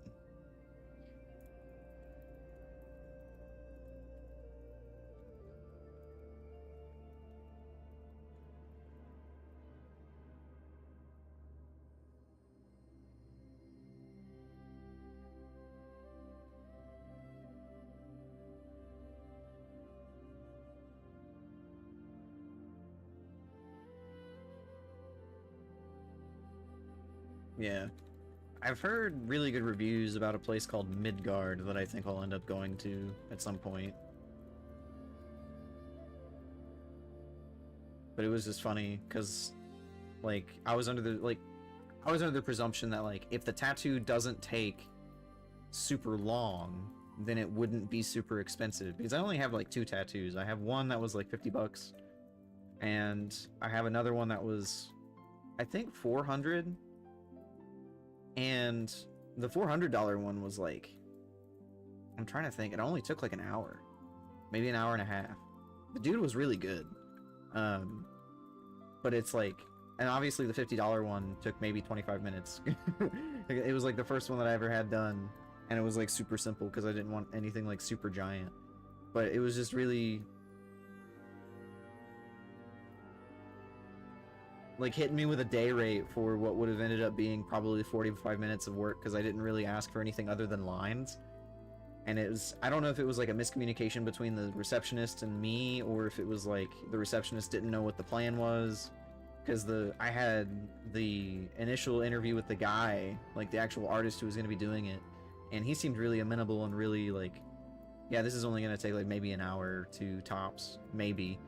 Yeah. I've heard really good reviews about a place called Midgard that I think I'll end up going to at some point. But it was just funny, because, like, I was under the presumption that, like, if the tattoo doesn't take super long, then it wouldn't be super expensive. Because I only have, like, 2 tattoos. I have one that was, like, $50, and I have another one that was, I think, $400. And the $400 one was like, I'm trying to think, it only took like an hour, maybe an hour and a half. The dude was really good. But it's like, and obviously the $50 one took maybe 25 minutes. It was like the first one that I ever had done, and it was like super simple because I didn't want anything like super giant. But it was just really like hitting me with a day rate for what would have ended up being probably 45 minutes of work, because I didn't really ask for anything other than lines. And it was, I don't know if it was like a miscommunication between the receptionist and me, or if it was like the receptionist didn't know what the plan was, because I had the initial interview with the guy, like the actual artist who was going to be doing it, and he seemed really amenable and really like, yeah, this is only going to take like maybe an hour or 2 tops, maybe.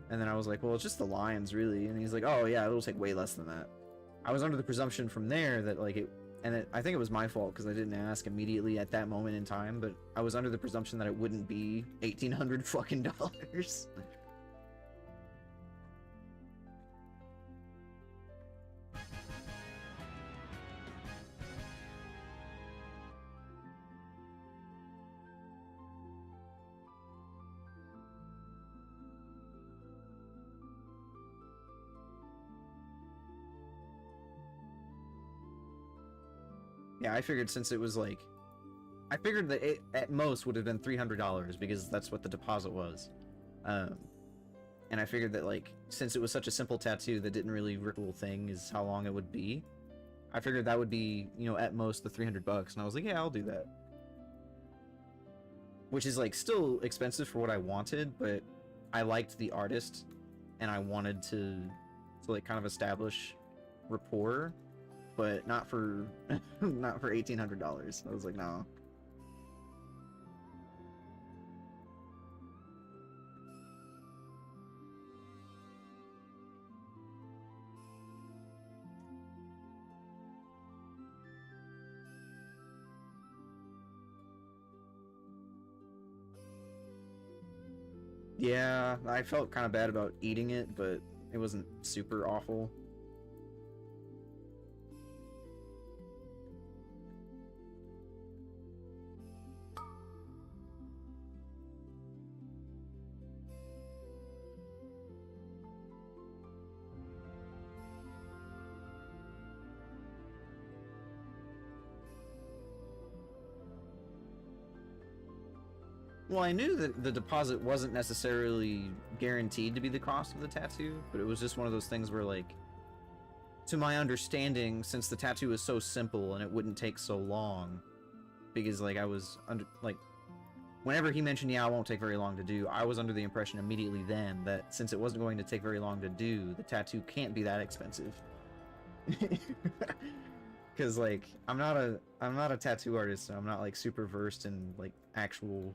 And then I was like, well, it's just the lines, really. And he's like, oh, yeah, it'll take way less than that. I was under the presumption from there that, like, I think it was my fault because I didn't ask immediately at that moment in time, but I was under the presumption that it wouldn't be $1,800 fucking dollars. Yeah, I figured since it was like, I figured that it at most would have been $300 because that's what the deposit was. And I figured that, like, since it was such a simple tattoo that didn't really ripple thing is how long it would be, I figured that would be, you know, at most the $300. And I was like, yeah, I'll do that. Which is, like, still expensive for what I wanted, but I liked the artist, and I wanted to like, kind of establish rapport, but not for not for $1,800. I was like, no. Yeah, I felt kind of bad about eating it, but it wasn't super awful. Well, I knew that the deposit wasn't necessarily guaranteed to be the cost of the tattoo, but it was just one of those things where, like, to my understanding, since the tattoo is so simple and it wouldn't take so long, because, like, I was under, like, whenever he mentioned, yeah, it won't take very long to do, I was under the impression immediately then that since it wasn't going to take very long to do, the tattoo can't be that expensive. Because, like, I'm not a tattoo artist, so I'm not, like, super versed in, like, actual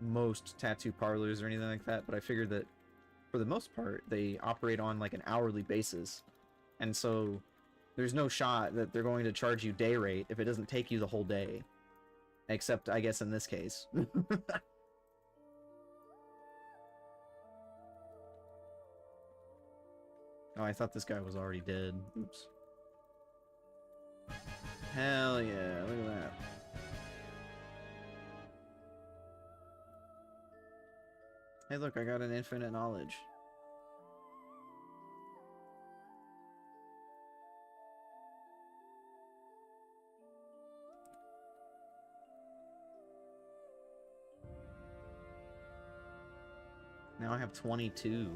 most tattoo parlors or anything like that, but I figured that for the most part they operate on like an hourly basis, and so there's no shot that they're going to charge you day rate if it doesn't take you the whole day, except I guess in this case. Oh, I thought this guy was already dead. Oops. Hell yeah, look at that. Hey look, I got an infinite knowledge. Now I have 22.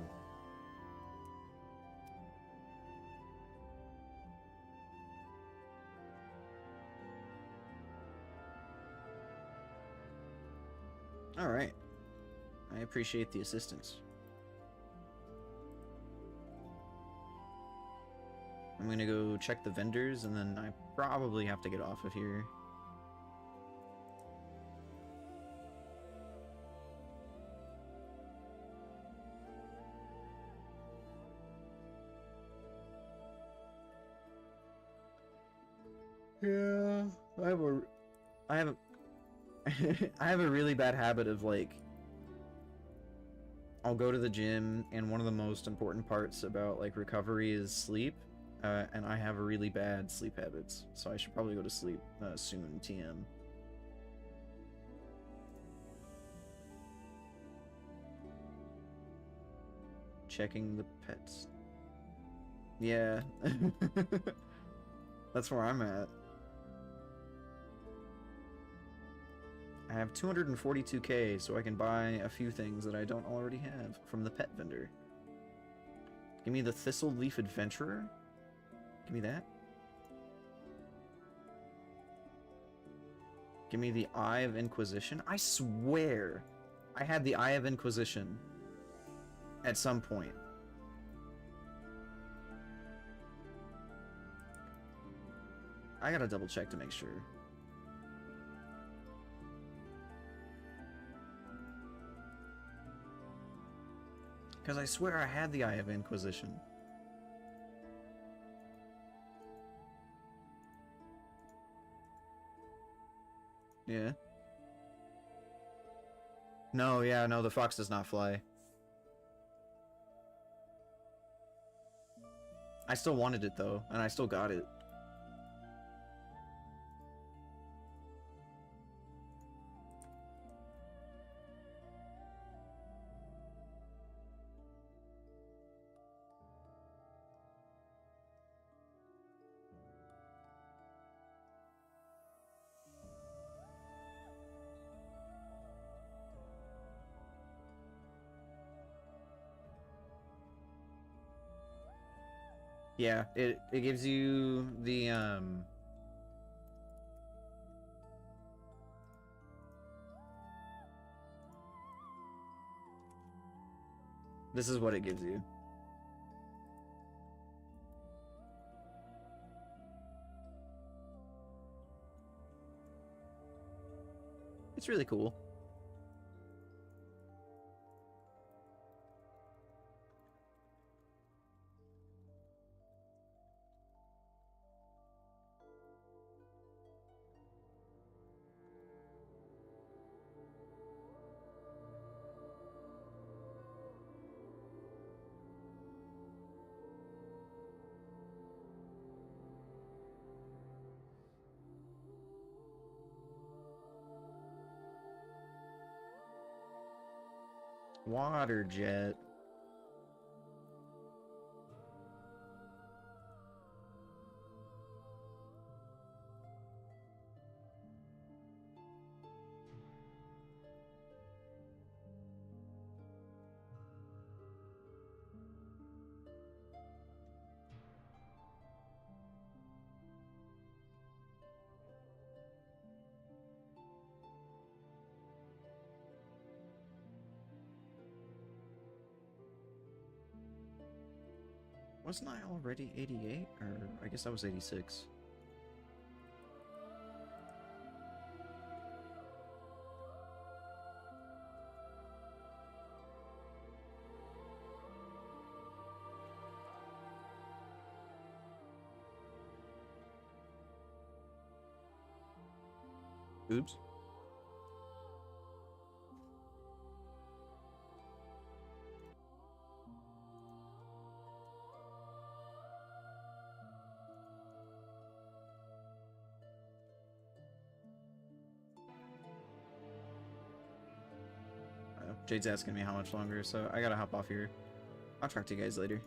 Alright. I appreciate the assistance. I'm gonna go check the vendors, and then I probably have to get off of here. Yeah, I have a I have a really bad habit of, like, I'll go to the gym, and one of the most important parts about, like, recovery is sleep, and I have really bad sleep habits, so I should probably go to sleep soon, TM. Checking the pets. Yeah. That's where I'm at. I have 242k, so I can buy a few things that I don't already have from the pet vendor. Give me the Thistle Leaf Adventurer. Give me that. Give me the Eye of Inquisition. I swear I had the Eye of Inquisition at some point. I gotta double check to make sure. Because I swear I had the Eye of Inquisition. Yeah. No, yeah, no, the fox does not fly. I still wanted it, though, and I still got it. Yeah, it gives you the, this is what it gives you. It's really cool. Water jet. Wasn't I already 88? Or I guess I was 86. Oops. Jade's asking me how much longer, so I gotta hop off here. I'll talk to you guys later.